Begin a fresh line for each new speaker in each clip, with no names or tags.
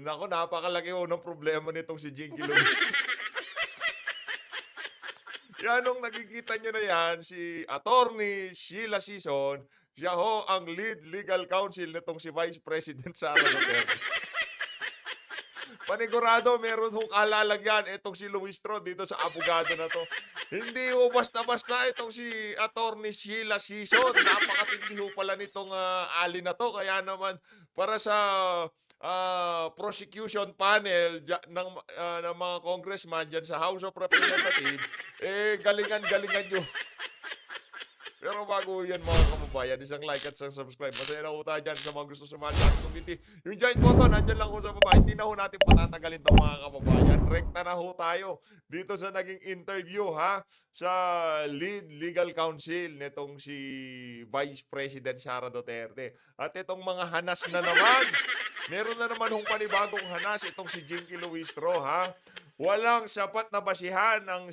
Naku, napakalaki ho ng problema nitong si Jinky Luis. Yan, nung nakikita niyo na yan, si Attorney Sheila Sison, siya ho ang lead legal counsel nitong si Vice President Sara Duterte. Panigurado, meron hong kalalagyan itong si Luis Tro dito sa abogado na 'to. Hindi ho basta-basta itong si Attorney Sheila Sison. Napakatindi ho pala nitong, ali na 'to. Kaya naman para sa, prosecution panel ng mga congressman diyan sa House of Representatives, galingan-galingan niyo. Pero bago yan mga kababayan, isang like at isang subscribe. Masaya na ho tayo dyan sa mga gusto sumali sa ating community. Yung join button, nandyan lang ho sa baba. Hindi na ho natin patatagalin itong mga kababayan. Rekta na ho tayo dito sa naging interview ha sa lead legal counsel nitong si Vice President Sara Duterte. At itong mga hanas na naman, meron na naman hong panibagong hanas itong si Jinky Luistro ha. Walang sapat na basihan ng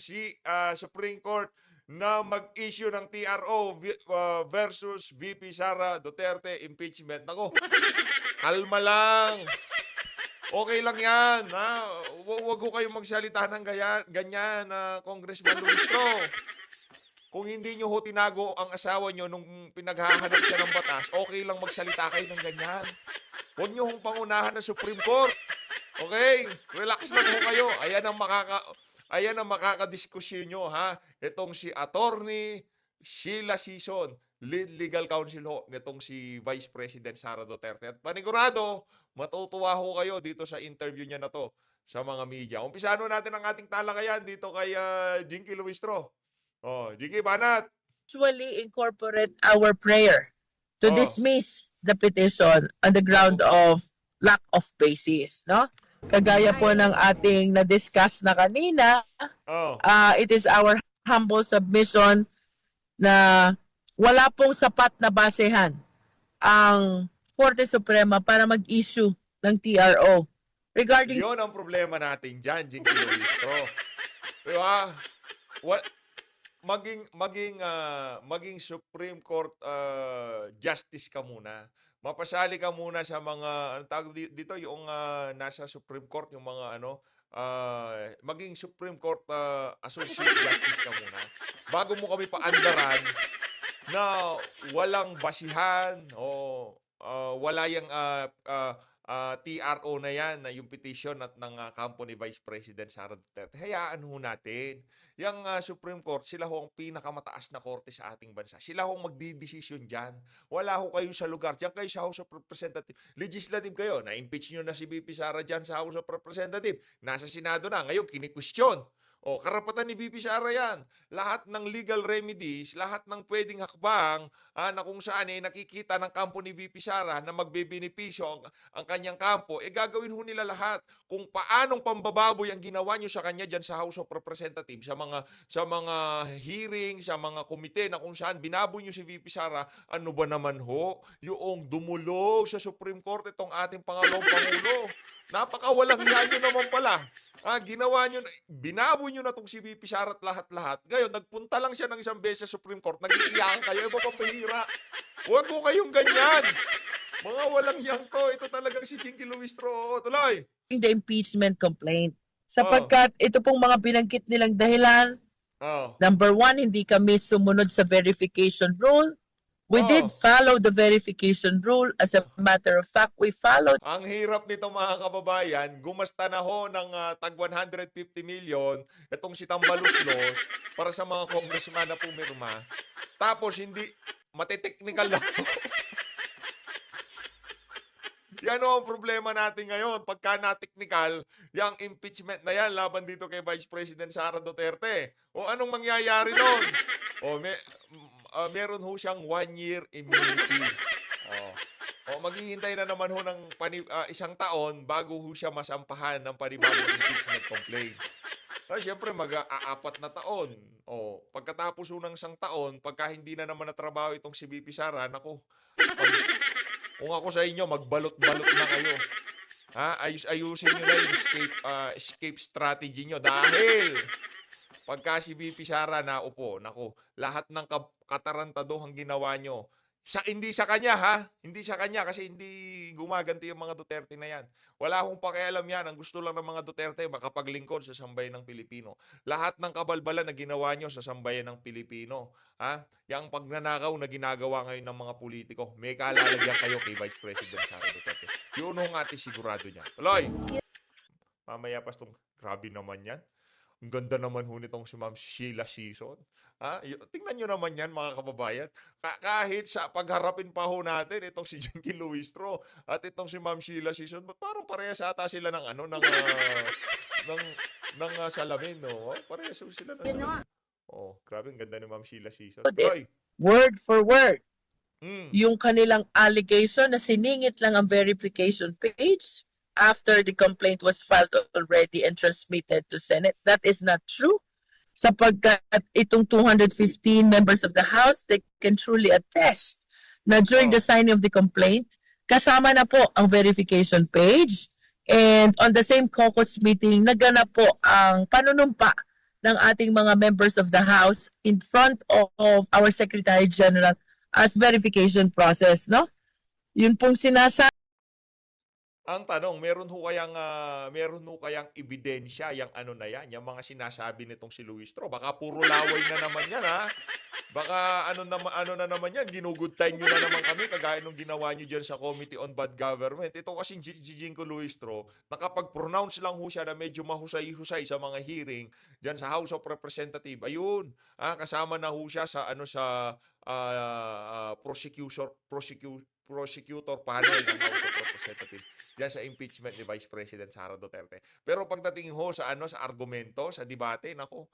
Supreme Court na mag-issue ng TRO versus VP Sara Duterte impeachment. Nako, kalma lang. Okay lang yan. Ha? Wag ko kayong magsalita ng ganyan na Congressman Luistro. Kung hindi nyo ho tinago ang asawa nyo nung pinaghahanap siya ng batas, okay lang magsalita kayo ng ganyan. Huwag nyo hong pangunahan ng Supreme Court. Okay? Relax lang ho kayo. Ayan ang makakadiskusyon nyo, ha? Itong si Attorney Sheila Sison, lead legal counsel ho, nitong si Vice President Sara Duterte. At panigurado, matutuwa ho kayo dito sa interview niya na to sa mga media. Umpisahan natin ang ating talakayan dito kay Jinky Luistro. Oh, Jinky, banat!
Usually incorporate our prayer to
Oh,
dismiss the petition on the ground of lack of basis, no? Kagaya po ng ating na-discuss na kanina,
oh.
it is our humble submission na wala pong sapat na basehan ang Korte Suprema para mag-issue ng TRO regarding
Yun ang problema natin dyan, Jinky Luistro. Diba? What? Maging Supreme Court justice ka muna. Mapasali ka muna sa mga anong tawag dito yung nasa Supreme Court yung mga maging Supreme Court associate justice ka muna bago mo kami paandaran na walang basihan o wala yung TRO na yan, na yung petition at ng kampo ni Vice President Sara Duterte. Hayaan ho natin. Yung Supreme Court, sila ho ang pinakamataas na korte sa ating bansa. Sila ho ang magdidesisyon dyan. Wala ho kayo sa lugar. Diyan kayo sa House of Representatives. Legislative kayo. Na-impeach nyo na si VP Sara dyan sa House of Representatives. Nasa Senado na. Ngayon, kinikwestiyon. O, karapatan ni VP Sara yan. Lahat ng legal remedies, lahat ng pwedeng hakbang na kung saan nakikita ng kampo ni VP Sara na magbebenepisyo ang kanyang kampo, gagawin ho nila lahat. Kung paanong pambababoy ang ginawa nyo sa kanya dyan sa House of Representatives, sa mga hearing, sa mga komite na kung saan binaboy nyo si VP Sara, ano ba naman ho? Yung dumulog sa Supreme Court itong ating Pangalawang Pangulo. Napakawalang hiya nyo naman pala. Ginawa nyo, binaboy nyo na itong si VP Sara at lahat-lahat. Ngayon, nagpunta lang siya ng isang beses sa Supreme Court, nag-iiyakan kayo, iba pang pahira. Huwag mo kayong ganyan. Mga walang hiyang to. Ito talagang si Jinky Luistro. Tuloy.
the impeachment complaint.
Oh,
Sapagkat ito pong mga binanggit nilang dahilan,
oh,
number one, hindi kami sumunod sa verification rule. We did
oh.
follow the verification rule. As a matter of fact, we followed
Ang hirap nito mga kababayan, gumasta na ho ng tag 150 million itong si Tambaluslos para sa mga congressman na pumirma. Tapos hindi, matiteknikal lang. Yan ho ang problema natin ngayon. Pagka na-technical, yung impeachment na yan laban dito kay Vice President Sara Duterte. O anong mangyayari doon? Meron ho siyang 1-year immunity. Maghihintay na naman ho ng isang taon bago ho siya masampahan ng panibagong impeachment complaint. Siyempre, mag-aapat na taon. Pagkatapos ho ng isang taon, pagka hindi na naman natrabaho itong si VP Sara, naku, kung ako sa inyo, magbalot-balot na kayo. Ayusin nyo na yung escape strategy nyo. Dahil, pagka si VP Sara naupo, naku, lahat ng katarantaduhang ginawa nyo, Hindi sa kanya ha, hindi sa kanya kasi hindi gumaganti yung mga Duterte na yan. Wala akong pakialam yan. Ang gusto lang ng mga Duterte makapaglingkod sa sambayan ng Pilipino. Lahat ng kabalbalan na ginawa nyo sa sambayan ng Pilipino, ha? Yang pagnanakaw na ginagawa ngayon ng mga politiko, may kalalagyan kayo kay Vice President Sara Duterte. Yun ang ating sigurado niya. Tuloy! Mamaya pa itong, grabe naman yan. Ang ganda naman ho nitong si Ma'am Sheila Season. Tingnan nyo naman yan mga kababayan. Kahit sa pagharapin pa ho natin itong si Jinky Luistro at itong si Ma'am Sheila Season, ba't parang parehas ata sila ng ano ng salamin, no? Parehas ho sila ng salamin. Oh, grabe ang ganda ni Ma'am Sheila Season. Hoy.
Word for word.
Mm.
Yung kanilang allegation na siningit lang ang verification page after the complaint was filed already and transmitted to Senate. That is not true. Sapagkat itong 215 members of the House, they can truly attest na during the signing of the complaint, kasama na po ang verification page, and on the same caucus meeting, naganap po ang panunumpa ng ating mga members of the House in front of our Secretary General as verification process, no? Yun pong sinasabi.
Ang tanong, meron ho kayang ebidensya yang ano na yan, yung mga sinasabi nitong si Luistro. Baka puro laway na naman yan, ha? Baka ano na naman yan, ginugud time nyo na naman kami, kagaya nung ginawa nyo dyan sa Committee on Bad Government. Ito kasing Jinko Luistro, nakapag-pronounce lang ho siya na medyo mahusay-husay sa mga hearing dyan sa House of Representatives. Ayun, kasama na ho siya sa prosecutor panel ng House of Representatives diyan sa impeachment ni Vice President Sara Duterte. Pero pagdating ho sa sa argumento, sa debate, nako,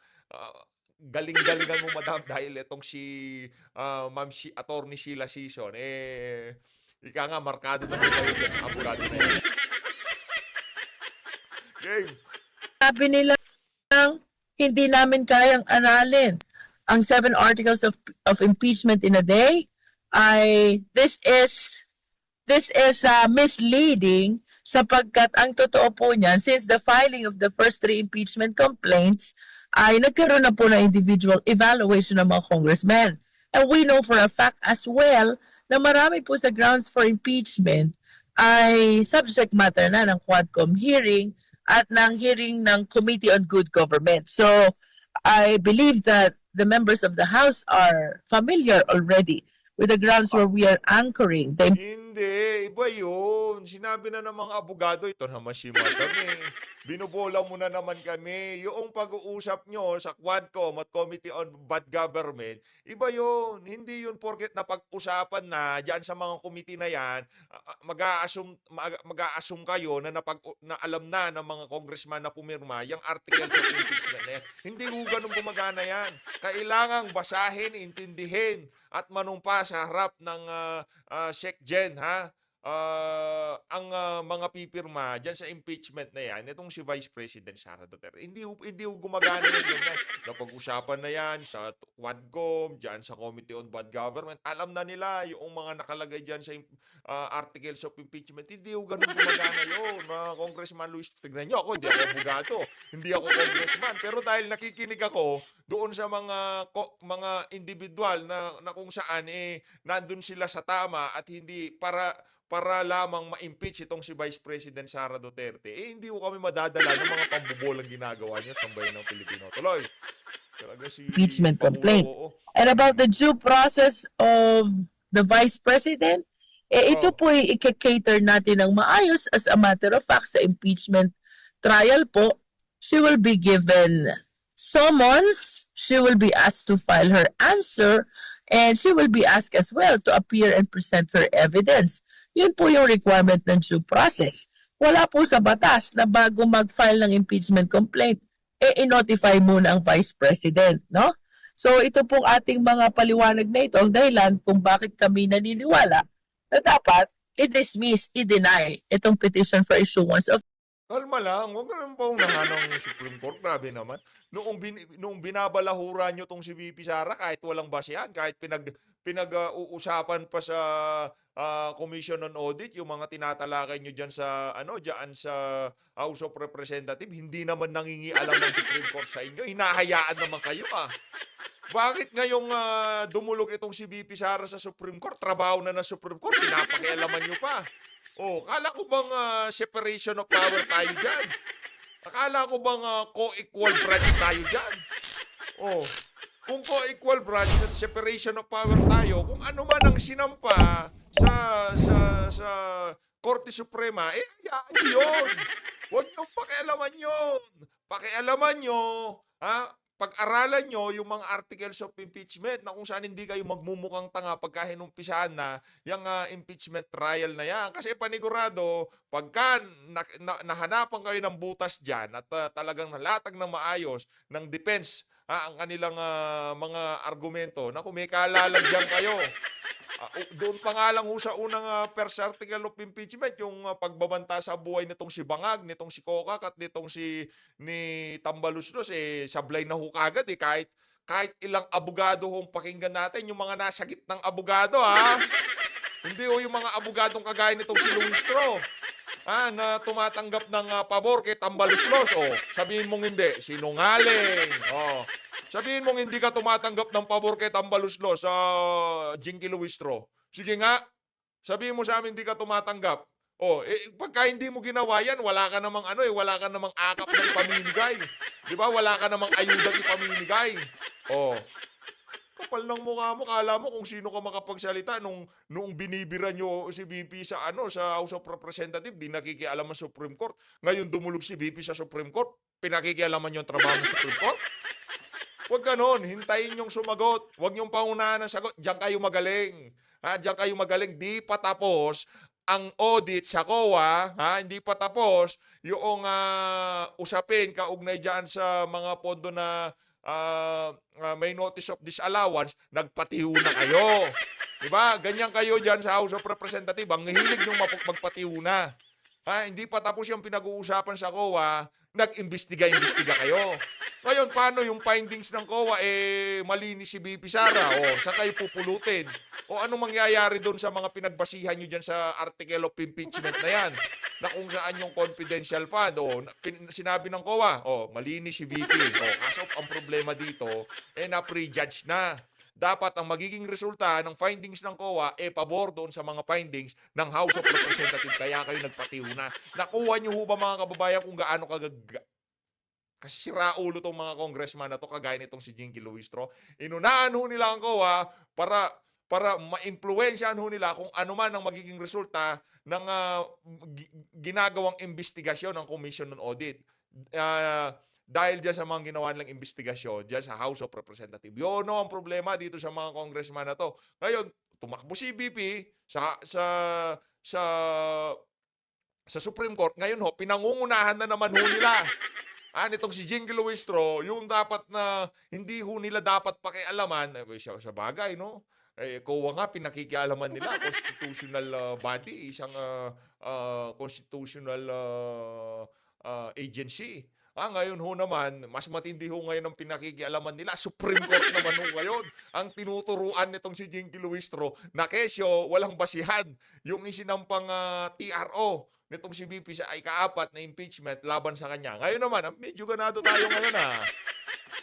galing-galingan mo madam dahil itong si Attorney Sheila Season ika nga markado na kayo dyan sa abogado na yan. Game.
Sabi nila hindi namin kayang aralin ang 7 articles of impeachment in a day. This is misleading sapagkat ang totoo po niyan, since the filing of the first 3 impeachment complaints, ay nagkaroon na po ng individual evaluation ng mga congressmen. And we know for a fact as well na marami po sa grounds for impeachment ay subject matter na ng Quadcom hearing at ng hearing ng Committee on Good Government. So, I believe that the members of the House are familiar already with the grounds where we are anchoring the
Hindi, iba yun. Sinabi na ng mga abogado, ito naman si Madam binubola mo na naman kami. Yung pag-uusap nyo sa Quadcom at Committee on Bad Government, iba yun. Hindi yun porket napag-usapan na dyan sa mga committee na yan, mag-a-assume kayo na alam na ng mga congressman na pumirma yung articles of impeachment na yan. Hindi ho ganun gumagana yan. Kailangang basahin, intindihin, at manumpa sa harap ng SecGen, ha? Ang mga pipirma dyan sa impeachment na yan, itong si Vice President Sara Duterte, hindi gumagana yung ganyan. Napag-usapan na yan sa Quadcom, dyan sa Committee on Bad Government. Alam na nila yung mga nakalagay dyan sa articles of impeachment. Hindi ganun gumagana yun. Congressman Luis, tignan nyo ako, hindi ako abogado, hindi ako congressman. Pero dahil nakikinig ako doon sa mga individual na kung saan nandun sila sa tama at hindi para lamang ma-impeach itong si Vice President Sara Duterte, hindi ko kami madadala ng mga pambubolang ginagawa niya sa sambayan ng Pilipino. Tuloy. Talaga si
impeachment complaint.
Oo.
And about the due process of the Vice President, ito po ay i-cater natin ng maayos. As a matter of fact, sa impeachment trial po, she will be given summons, she will be asked to file her answer, and she will be asked as well to appear and present her evidence. Yun po yung requirement ng due process. Wala po sa batas na bago mag-file ng impeachment complaint, i-notify muna ang Vice President, no? So ito pong ating mga paliwanag na ito, ang dahilan kung bakit kami naniniwala na dapat i-dismiss, i-deny itong petition for issuance of.
Kalma lang, huwag ka naman paunahan ng Supreme Court. Grabe naman. Noong binabalahura nyo tong si VP Sara, kahit walang basehan, kahit pinag-uusapan pa sa Commission on Audit, yung mga tinatalakay nyo dyan sa House of Representatives, hindi naman nangingialam ng Supreme Court sa inyo. Hinahayaan naman kayo, Bakit ngayong dumulog itong si VP Sara sa Supreme Court, trabaho na ng Supreme Court, pinapakialaman nyo pa. Oh, akala ko bang separation of power tayo dyan? Akala ko bang co-equal branch tayo dyan? Oh, kung co-equal branch at separation of power tayo, kung ano man ang sinampa sa Korte Suprema, hayaan nyo yun. Huwag niyong pakialaman yun. Pakialaman nyo, pag-aralan nyo yung mga articles of impeachment na kung saan hindi kayo magmumukhang tanga pagka hinumpisahan na yung impeachment trial na yan. Kasi panigurado, pagka nahanapan kayo ng butas dyan at talagang nalatag ng maayos ng defense ang kanilang mga argumento na kung may kalalagyan kayo. Doon pa nga lang ho sa unang first article of impeachment, yung pagbabanta sa buhay nitong si Bangag, nitong si Kokak, at nitong ni Tambaluslos, sablay na ho kagad kahit ilang abogado hong pakinggan natin, yung mga nasa gitnang abogado, Hindi ho yung mga abogadong kagaya nitong si Luistro, na tumatanggap ng pabor kay Tambaluslos. Sabihin mong hindi, sinungaling. Sabihin mong hindi ka tumatanggap ng pabor kay Tambaluslos sa Jinky Luistro. Sige nga, sabihin mo sa amin hindi ka tumatanggap. Pagka hindi mo ginawa yan, wala ka namang wala ka namang akap na ipamimigay. Di ba? Wala ka namang ayudang ipamimigay. Kapal ng mukha mo, kala mo kung sino ka makapagsalita noong binibira nyo si VP sa House of Representatives, di nakikialaman sa Supreme Court. Ngayon dumulog si VP sa Supreme Court, pinakikialaman nyo ang trabaho ng Supreme Court. Huwag ganon, hintayin yung sumagot. Huwag yung paunahan ng sagot. Diyan kayo magaling. Diyan kayo magaling. Di pa tapos ang audit sa COA, hindi pa tapos yung usapin kaugnay dyan sa mga pondo na may notice of disallowance, nagpatiho na kayo. Diba? Ganyan kayo dyan sa House of Representatives. Ang hilig nyung magpatiho na. Hindi pa tapos yung pinag-uusapan sa COA, nag-imbestiga kayo. Ngayon, paano yung findings ng COA, malinis si VP Sara? Saan kayo pupulutin? Anong mangyayari doon sa mga pinagbasihan nyo dyan sa article of impeachment na yan? Na kung saan yung confidential fund? Sinabi ng COA, malinis si VP. Kaso ang problema dito, na-prejudge na. Dapat ang magiging resulta ng findings ng COA pabor doon sa mga findings ng House of Representatives. Kaya kayo nagpatiho na. Nakuha nyo ho ba mga kababayan kung gaano kasi siraulo tong mga congressman na to, kagaya nitong si Jinky Luistro. Inunahan ho nila ang COA para ma-impluwensyahan ho nila kung ano man ang magiging resulta ng ginagawang investigasyon ng Commission on Audit. Dahil dyan sa mga ginawa nilang investigasyon dyan sa House of Representatives. Yun ang problema dito sa mga congressman na to. Ngayon, tumakbo si VP sa Supreme Court. Ngayon pinangungunahan na naman ho nila. Nitong si Jinky Luistro, yung dapat na hindi ho nila dapat pakialaman, sa bagay, no? COA nga, pinakikialaman nila, constitutional body, isang constitutional agency. Ngayon ho naman, mas matindi ho ngayon ang pinakikialaman nila. Supreme Court naman ho ngayon. Ang tinuturuan nitong si Jinky Luistro na kesyo, walang basihan. Yung isinampang TRO nitong si VP sa ika-4 na impeachment laban sa kanya. Ngayon naman, medyo ganado tayo ngayon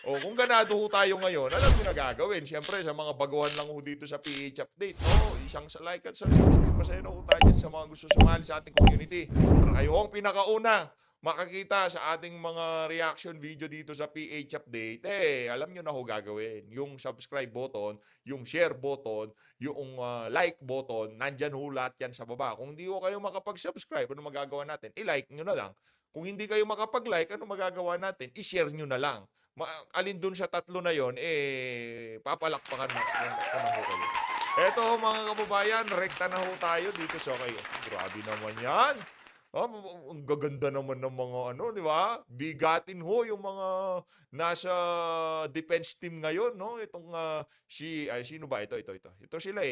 kung ganado ho tayo ngayon, alam nyo na gagawin. Siyempre, sa mga baguhan lang ho dito sa PH Update, isang like at subscribe. Masaya na ho tayo sa mga gusto sumali sa ating community. Para kayo ang pinakauna makakita sa ating mga reaction video dito sa PH Update, alam nyo na ho gagawin. Yung subscribe button, yung share button, yung like button, nandyan ho lahat yan sa baba. Kung hindi ho kayo makapag-subscribe, ano magagawa natin? I-like nyo na lang. Kung hindi kayo makapag-like, ano magagawa natin? I-share nyo na lang. Alin dun sa tatlo na yon, papalakpakan na ho kayo. Eto mga kababayan, rekta na ho tayo dito sa kayo. Grabe naman yan. Ang gaganda naman ng mga di ba? Bigatin ho yung mga nasa defense team ngayon, no? Itong sino ba ito? Ito sila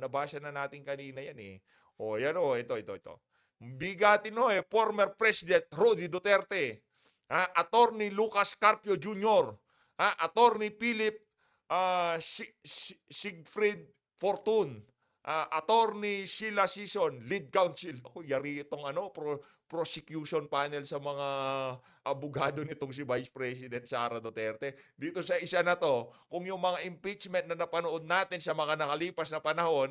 nabasa na natin kanina yan yan ito. Bigatin ho former President Roddy Duterte. Attorney Lucas Carpio Jr., Attorney Philip Siegfried Fortun, Attorney Sheila Sison, lead counsel. Yari itong prosecution panel sa mga abogado nitong si Vice President Sara Duterte. Dito sa isa na to, kung yung mga impeachment na napanood natin sa mga nakalipas na panahon,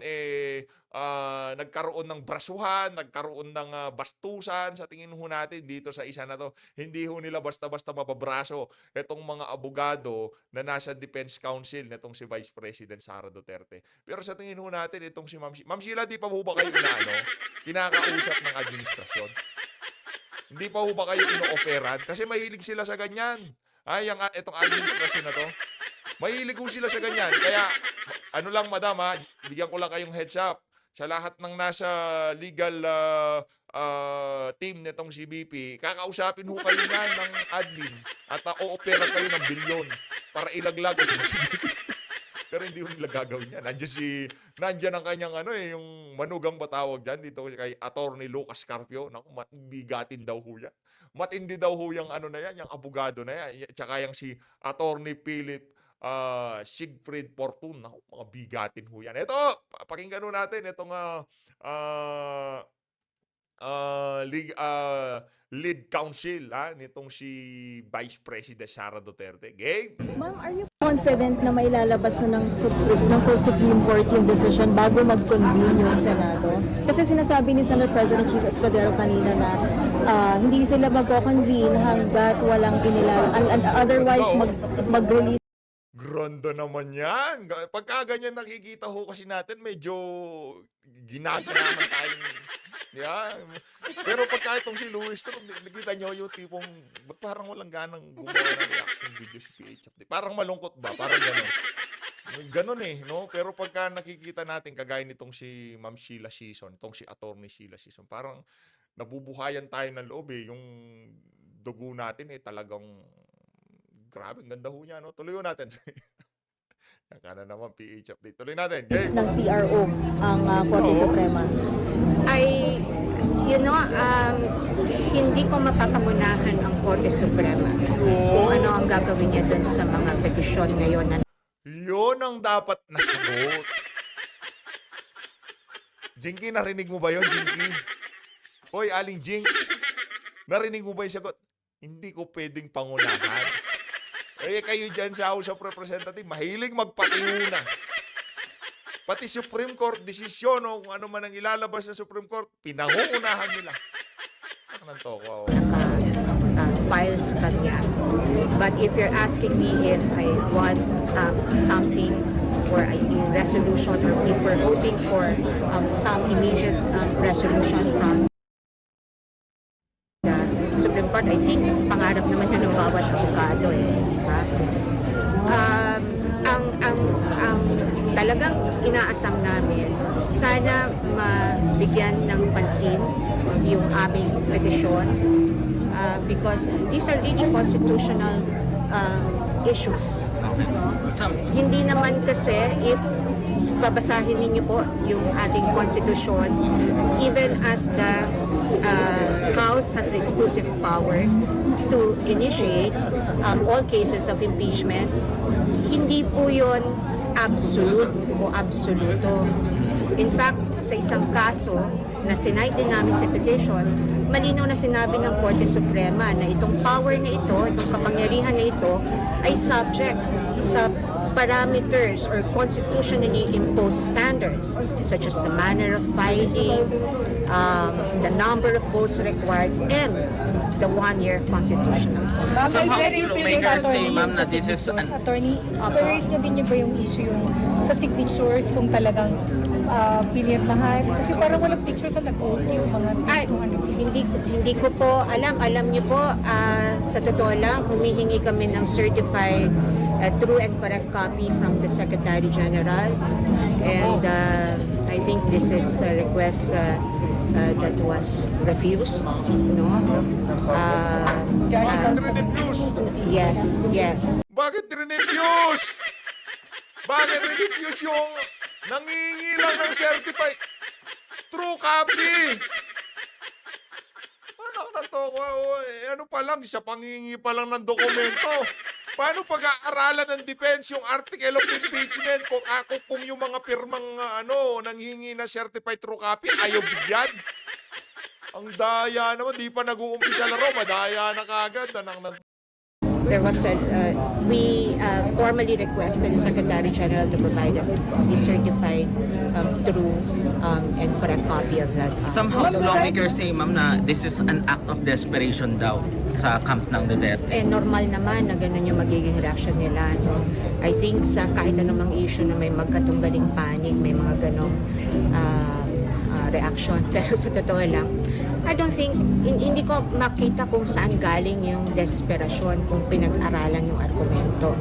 nagkaroon ng brasuhan, nagkaroon ng bastusan, sa tingin ho natin dito sa isa na to, hindi ho nila basta-basta mababraso itong mga abogado na nasa Defense Council nitong si Vice President Sara Duterte. Pero sa tingin ho natin, itong si Ma'am Sheila, di pa ho ba kayo kinakausap ng administrasyon? Hindi pa ho ba kayo ino-offeran? Kasi mahilig sila sa ganyan. Itong administrasyon na to. Mahilig ho sila sa ganyan. Kaya, ano lang madam bigyan ko lang kayong heads up. Sa lahat ng nasa legal team nitong CBP, kakausapin ho kayo niyan ng admin at o-opera kayo ng bilyon para ilaglag itong CBP. Pero hindi ho nila gagawin yan. Nandiyan ang kanyang yung manugang batawag dyan dito kay Attorney Lucas Carpio. Naku, bigatin daw ho yan. Matindi daw ho yung na yan, yung abogado na yan. Tsaka yung si Attorney Philip Siegfried Fortun. Naku, mga bigatin ho yan. Ito, pakinggan ho natin itong lead counsel nitong si Vice President Sara Duterte. Game?
Ma'am, are you confident na may lalabas na ng Supreme Court yung decision bago mag-convene yung Senado? Kasi sinasabi ni Senate President Cheese Escudero kanina na hindi sila mag-convene hanggat walang otherwise mag-release.
Granda naman yan. Pagka ganyan nakikita ho kasi natin, medyo ginaganaman tayong. Yeah. Pero pagka itong si Luis, nakita nyo yung tipong, parang walang ganang gumawa ng reaction video si PH Update. Parang malungkot ba? Parang gano'n. Gano'n no? Pero pagka nakikita natin, kagaya nitong si Ma'am Sheila Season, itong si Attorney Sheila Season, parang nabubuhayan tayo ng loob yung dugo natin talagang grabe, ang ganda ho niya, no? Tuloy ho natin. Kana naman PH Update. Tuloy natin. Game.
Ng TRO ang Korte Suprema.
Hindi ko mapapamunahan ang Korte Suprema kung ano ang gagawin niya dun sa mga petisyon ngayon na
Yun ang dapat nasagot. Jinky, narinig mo ba yun, Jinky? Hoy, Aling Jinx, narinig mo ba yung sagot? Hindi ko pwedeng pangunahan. Kayo dyan sa House of Representatives, mahilig magpatiuna. Pati Supreme Court desisyon o kung ano man ang ilalabas ng Supreme Court, pinangungunahan nila.
file sa kanya. But if you're asking me if I want something or a resolution or if we're hoping for some immediate resolution from the Supreme Court, I think pangarap naman yan ng bawat abogado ang talagang inaasam namin, sana mabigyan ng pansin yung aming petisyon because these are really constitutional issues. Hindi naman kasi if babasahin ninyo po yung ating konstitusyon, even as the House has the exclusive power to initiate all cases of impeachment, hindi po yun absolute o absoluto. In fact, sa isang kaso na sinay din namin sa petition, malinaw na sinabi ng Korte Suprema na itong power na ito, itong kapangyarihan na ito, ay subject sa parameters or constitutionally imposed standards such as the manner of filing, the number of votes required, and the one-year constitutional.
Some House lawmakers say, ma'am, na this is an...
Attorney, raise nyo din niyo ba yung issue yung sa signatures kung talagang pinirmahan? Kasi parang walang picture sa nag-vote yung mga
Hindi ko po alam. Alam niyo po, sa totoo lang, humihingi kami ng certified true and correct copy from the Secretary General. And I think this is a request that was refused. No? Yes.
Bakit rinefuse? Bakit rinefuse yung nangingi lang ng certified true copy? Anak na to, ano pa lang, sa pangingi pa lang ng dokumento. Paano pag-aaralan ng defense yung article of impeachment kung yung mga pirmang nanghingi na certified true copy ayaw bigyan? Ang daya naman, di pa nag-uumpisa laro, madaya na kagad.
There was we formally requested the Secretary General to provide us a certified true and correct copy of that.
Some House lawmakers say, ma'am, na this is an act of desperation daw sa camp ng Duterte.
Normal naman na ganun yung magiging reaction nila. No? I think sa kahit anumang issue na may magkatunggaling panic, may mga ganong reaction. Pero sa totoo lang, I don't think, hindi ko makita kung saan galing yung desperasyon kung pinag-aralan yung argumento.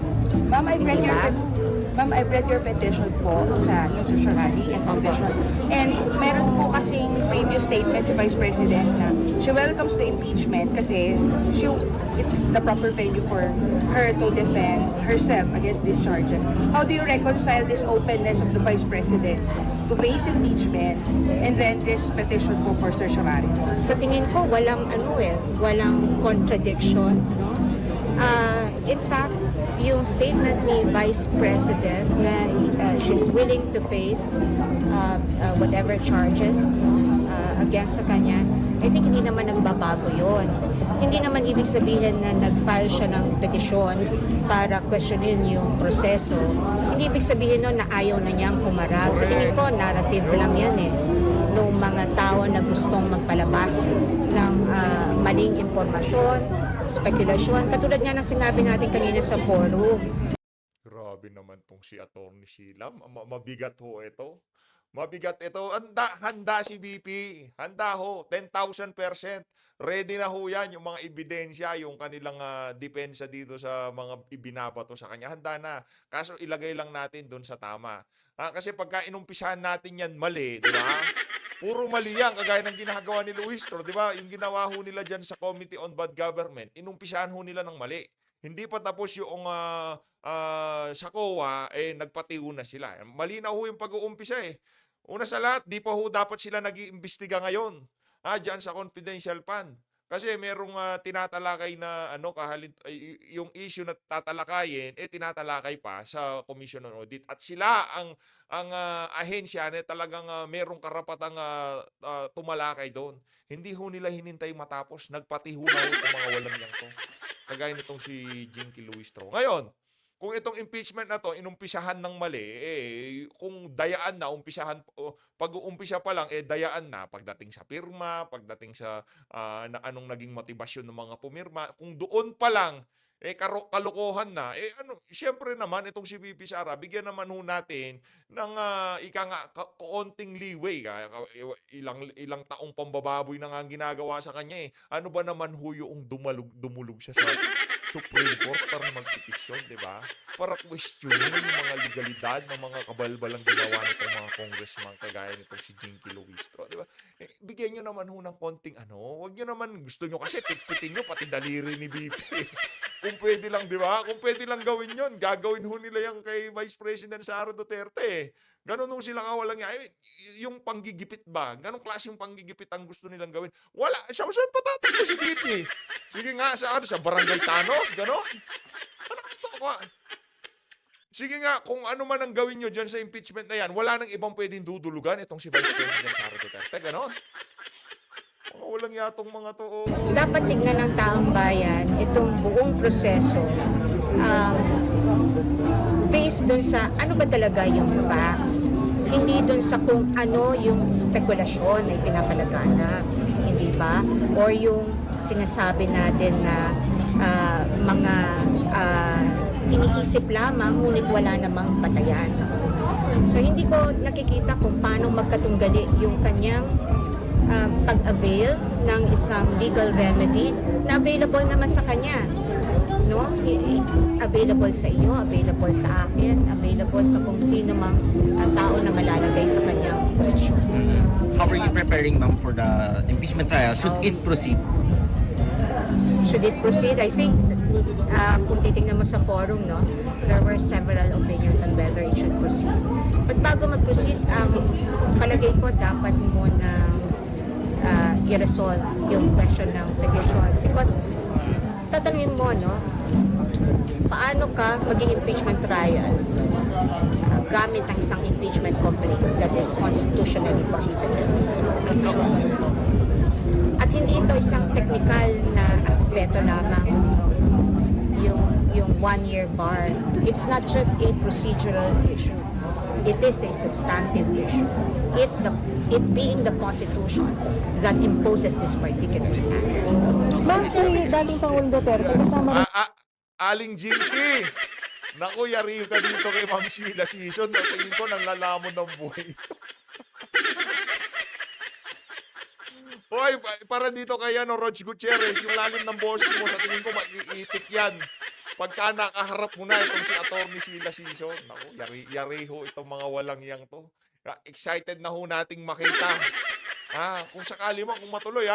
Ma'am, I've read
Diba?
I've read your petition po sa yung certiorari and petition. And meron po kasing previous statement si Vice President na she welcomes the impeachment kasi it's the proper venue for her to defend herself against these charges. How do you reconcile this openness of the Vice President to face impeachment and then this petition po for certiorari?
Sa tingin ko, walang contradiction, no? In fact, yung statement ni Vice President na she's willing to face whatever charges against sa kanya, I think hindi naman nagbabago yon. Hindi naman ibig sabihin na nag-file siya ng petisyon para questionin yung proseso. Hindi ibig sabihin nun na ayaw na niyang humarap. Sa tingin ko, narrative lang yan nung mga tao na gustong magpalabas ng maling impormasyon, spekulasyon. Katulad nga ng sinabi natin kanina sa forum.
Grabe naman tong si Atty. Sheila. Mabigat ho ito. Mabigat ito. Handa si BP. Handa ho. 10,000%. Ready na ho yan. Yung mga ebidensya, yung kanilang depensa dito sa mga ibinabato sa kanya. Handa na. Kaso ilagay lang natin doon sa tama. Kasi pagka inumpisahan natin yan mali, di ba? Puro mali yan, kagaya ng ginagawa ni Luistro, di ba? Yung ginawa ho nila dyan sa Committee on Bad Government, inumpisahan ho nila ng mali. Hindi pa tapos yung sa COA, nagpatiw na sila. Mali na ho yung pag-uumpisa eh. Una sa lahat, di pa ho dapat sila nag-iimbestiga ngayon. Dyan sa confidential fund. Kasi merong tinatalakay na yung issue na tatalakayin, tinatalakay pa sa Commission on Audit. At sila ang ahensya na talagang merong karapatang tumalakay doon. Hindi ho nila hinintay matapos. Nagpati ho na ho itong mga walang yang to. Kagaya nitong si Jinky Luistro. Ngayon, kung itong impeachment na to inumpisahan ng mali, kung dayaan na, pag-uumpisa pa lang, dayaan na pagdating sa pirma, pagdating sa anong naging motibasyon ng mga pumirma, kung doon pa lang, kalokohan na, siyempre naman, itong si VP Sara, bigyan naman ho natin ng kaunting leeway. Ilang taong pambababoy na nga ang ginagawa sa kanya Ano ba naman ho yung dumulog siya sa Supreme Court para magpetisyon, di ba? Para questionin yung mga legalidad ng mga kabalbalang ginawa nitong mga congressman kagaya nitong si Jinky Luistro, di ba? Bigyan nyo naman ho ng konting Huwag nyo naman, gusto nyo kasi pitpitin nyo pati daliri ni BP. Kung pwede lang, di ba? Kung pwede lang gawin yon, gagawin ho nila yung kay Vice President Sara Duterte. Ganon ho sila kawalang yung panggigipit ba? Ganong klase yung panggigipit ang gusto nilang gawin? Wala. Saan patatakbo si BP? Sige nga, sa Barangay Tano? Ganon? Sige nga, kung ano man ang gawin nyo dyan sa impeachment na yan, wala nang ibang pwedeng dudulugan itong si Vice President Sara Duterte. Ganon? Walang yatong mga to.
Dapat tingnan ng taong bayan itong buong proseso based dun sa ano ba talaga yung facts, hindi dun sa kung ano yung spekulasyon na pinapalaganap, hindi ba? Or yung sinasabi natin na mga iniisip lamang ngunit wala namang batayan. So hindi ko nakikita kung paano magkatunggali yung kanyang pag-avail ng isang legal remedy na available naman sa kanya. No? Available sa iyo, available sa akin, available sa kung sino mang tao na malalagay sa kanyang posisyon.
How are you preparing, ma'am, for the impeachment trial? Should it proceed?
Should it proceed? I think kung titingnan mo sa forum, no, there were several opinions on whether it should proceed. But bago mag-proceed, palagay ko dapat mo na i-resolve yung question ng petition. Because tatanungin mo, no, paano ka maging impeachment trial gamit ang isang impeachment complaint that is constitutionally prohibited? hindi ito isang technical na aspeto lamang, yung one-year bar. It's not just a procedural issue. It is a substantive issue. It being the Constitution that imposes this particular standard.
Ma'am, si dating Pangulong Duterte kasama rin
Aling Jinky! Naku, yari ka dito kay Ma'am Sheila Season. Tingin ko nang lalamon ng buhay. Hoy, para dito kay Rog Gutierrez, yung lalim ng boses mo, sa tingin ko maiitik yan. Pagka nakaharap mo na itong si Atty. Sheila Season. Naku, yari ho itong mga walang yang to. Excited na ho nating makita. Kung sakali mo, kung matuloy,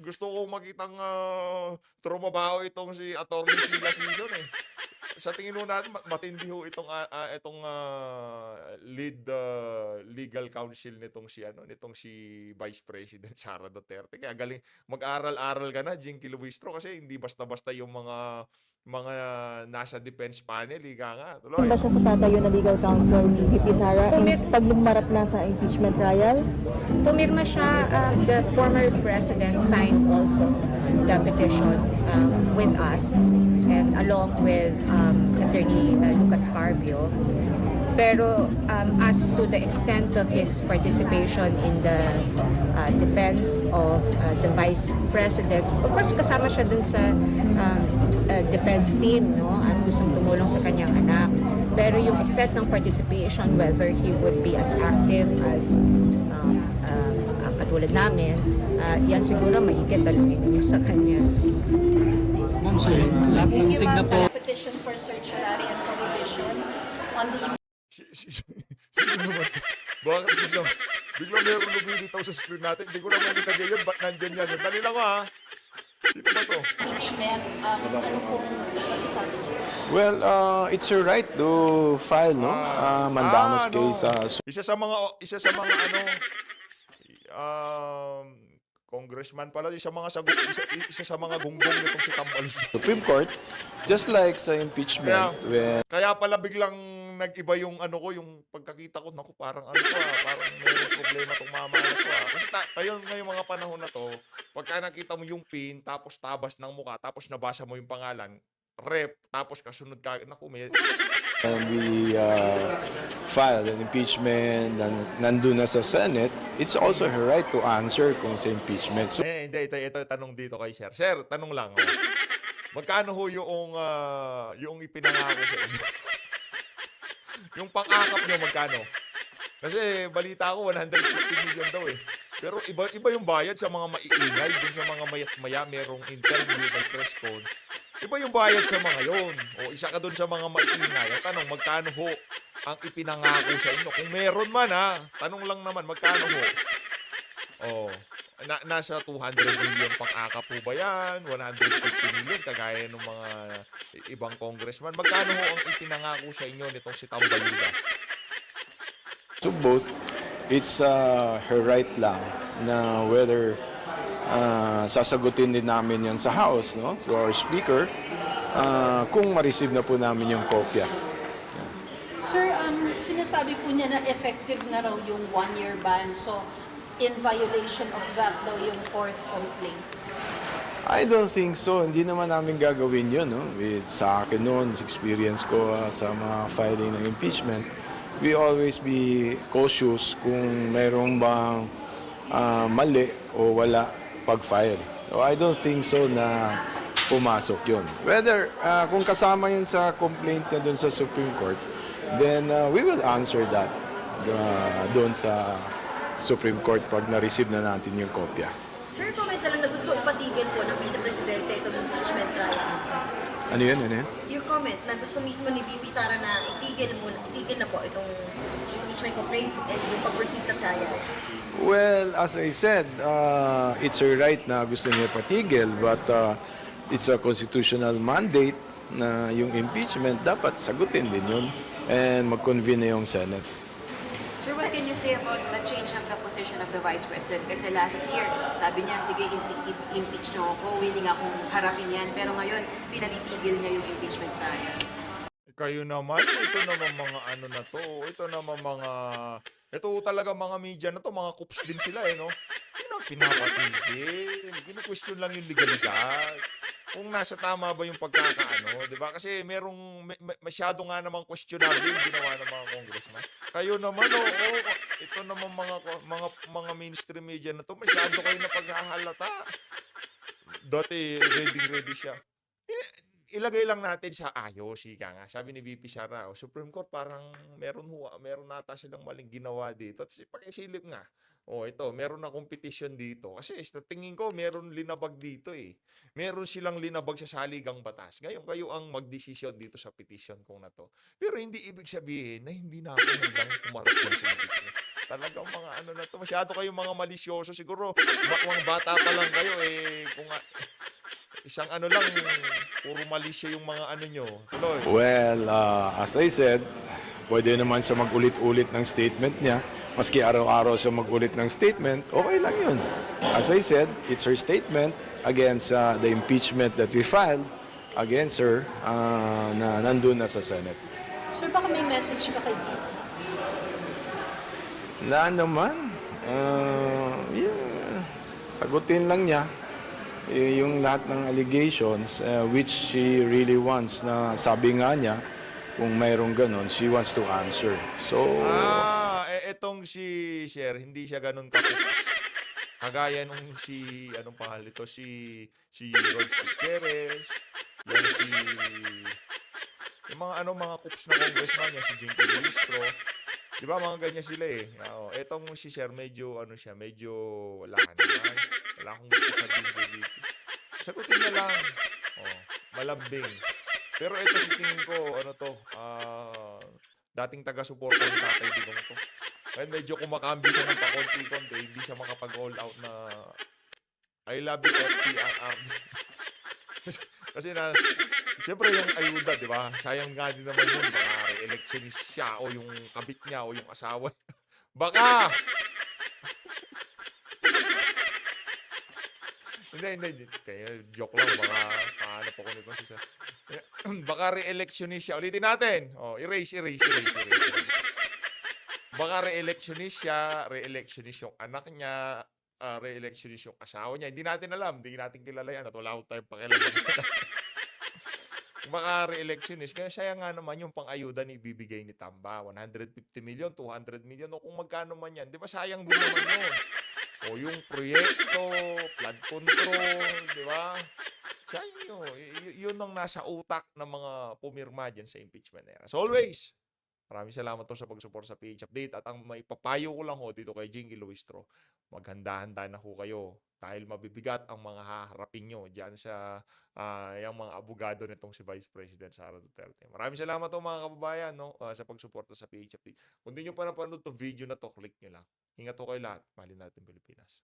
gusto ko makitang trumabaho itong si Atty. Sheila Season eh. Sa tingin mo natin, matindi ho itong lead legal counsel nitong si Vice President Sara Duterte. Kaya galing mag-aral-aral ka na, Jinky Luistro, kasi hindi basta-basta yung mga nasa defense panel, nga. Tuloy.
ba siya sa tatayo na legal counsel ni VP Sara pag lumarap na sa impeachment trial?
Pumirma siya, the former president signed also the petition with us and along with Attorney Lucas Carpio. Pero as to the extent of his participation in the defense of the Vice President, of course kasama siya dun sa defense team, no? At gustong tumulong sa kanyang anak. Pero yung extent ng participation, whether he would be as active as katulad namin, yan siguro maigit tanungin niyo sa kanya.
Ma'am, so lahat ng Singapore
Petition for certiorari and prohibition on the
Sino naman? Bakit bigla meron lumilitaw sa screen natin? Hindi ko naman itagay yun. Ba't nandyan yan? Dali lang Sino ba to?
impeachment. Ano pong masasabi niyo?
Well, it's your right to file, no? Mandamus case.
Isa sa mga congressman pala, isa sa mga gunggong nitong si Tambalos.
Supreme Court, just like sa impeachment, when
Kaya pala biglang nag-iba yung yung pagkakita ko, naku, parang parang may problema tong mama na to Kasi ngayong mga panahon na to, pagka nakita mo yung pin, tapos tabas ng mukha, tapos nabasa mo yung pangalan, rep, tapos kasunod ka, naku, may...
we file an impeachment, nandun na sa Senate, it's also her right to answer kung sa impeachment. So,
Hindi, ito tanong dito kay Sir. Sir, tanong lang. Magkano ho yung ipinangako sa inyo? Yung pang-akap nyo, magkano? Kasi balita ko, 150 million daw eh. Pero iba yung bayad sa mga maiingay, dun sa mga maya merong interview, may press con. Iba yung bayad sa mga yon. O isa ka dun sa mga maiingay. Ang tanong, magkano ho ang ipinangako sa inyo? Kung meron man tanong lang naman, magkano ho? Nasa 200 million pang-akap po ba yan? 150 million, kagaya ng mga ibang congressman. Magkano ho ang ipinangako sa inyo nitong si Tambaluda?
so both, it's her right lang na whether sasagutin din namin yan sa House, no? Through our Speaker, kung ma-receive na po namin yung kopya.
Sir, sinasabi po niya na effective na raw yung one-year ban. So, in violation of that daw yung fourth complaint.
I don't think so. Hindi naman namin gagawin yun. No? Sa akin noon, sa experience ko sa mga filing ng impeachment, we always be cautious kung mayroong bang mali o wala pag-file. So I don't think so na pumasok yun. Whether kung kasama yun sa complaint niya doon sa Supreme Court, then we will answer that doon sa Supreme Court pag na-receive na natin yung kopya.
Sir, comment na lang na gusto ipatigil po ng Vice Presidente itong impeachment trial.
Ano yun?
Yung comment na gusto mismo ni VP Sara na itigil na po itong impeachment complaint and yung pag-proceed sa trial.
Well, as I said, it's her right na gusto niya patigil, but it's a constitutional mandate na yung impeachment dapat sagutin din yun and mag-convene na yung Senate.
Sir, what can you say about the change of the position of the Vice President? Kasi last year, sabi niya, sige, impeach niyo ako, willing akong harapin yan. Pero ngayon, pinatitigil niya yung impeachment trial.
Kayo naman, ito naman mga ano na to, ito naman mga, ito talaga mga media na to, mga coops din sila eh, no? Hindi na pinapatigil, kini-question lang yung legalidad. Kung nasa tama ba yung pagkakaano, di ba? Kasi merong, masyado nga namang questionable yung ginawa ng mga congressman. Kayo naman, oo, ito naman mga mainstream media na to, masyado kayo na paghahalata. Dati, ready siya. Ilagay lang natin sa ayos, ika nga. Sabi ni VP Sara, Supreme Court parang meron nata silang maling ginawa dito. Tapos pakisilip nga. Ito, meron na competition dito. Kasi sa tingin ko, meron linabag dito eh. Meron silang linabag sa saligang batas. Ngayon, kayo ang magdesisyon dito sa petition kong na to. Pero hindi ibig sabihin na hindi na ako handang kumarap ng sa impeachment. Talagang mga ano na to. Masyado kayong mga malisyoso. Siguro, mga bata pa lang kayo eh. Kung isang ano lang, puro mali siya yung mga ano nyo. Tuloy.
Well, as I said, pwede naman siya mag-ulit-ulit ng statement niya. Maski araw-araw siya mag-ulit ng statement, okay lang yun. As I said, it's her statement against the impeachment that we filed against her na nandun na sa Senate.
Sir, baka may message ka kay Bibi?
Na naman, sagutin lang niya yung lahat ng allegations which she really wants na sabi nga niya kung mayroong ganun, she wants to answer. So,
Etong si Sher, hindi siya ganun kapos. Kagaya nung si, anong pangalan ito, si Rod Gutierrez, yung mga cooks na congressman niya, si Jinky Luistro. Di ba, mga ganyan sila eh. Etong si Sher, medyo wala ka naman. Wala akong gusto sabihin kay VP. Sagutin na lang. Malambing. Pero ito si tingin ko, dating taga-suporta ng Tatay Digong to. Kaya medyo kumakambi siya ng pakonti-konti, hindi siya makapag-all out na I love you FPRR. Kasi siyempre yung ayuda, di ba? Sayang nga din naman yun. Baka re-electionist siya o yung kabit niya o yung asawa. Baka! Hindi. Kaya joke lang. Baka paano pa ko nito siya. Baka re-electionist siya. Ulitin natin. Erase. Baka re-electionist siya, re-electionist yung anak niya, re-electionist yung asawa niya. Hindi natin alam. Hindi natin kilala yan. At wala akong tayong pakialam. Baka re-electionist. Kaya sayang nga naman yung pang-ayuda ni bibigay ni Tamba. 150 million, 200 million. O kung magkano man yan. Di ba sayang din naman yun? O yung proyekto, flood control, di ba? Sayang yun. Yun ang nasa utak ng mga pumirma dyan sa impeachment era. As always, maraming salamat to sa pag-support sa PH Update. At ang may papayo ko lang dito kay Jinky Luistro, maghanda-handa na kayo dahil mabibigat ang mga haharapin nyo dyan sa yung mga abogado nitong si Vice President Sara Duterte. Maraming salamat mga kababayan sa pag-suporta sa PH Update. Kung di nyo pa napanood to video na to, click nyo lang. Ingat kayo lahat. Mahalin natin Pilipinas.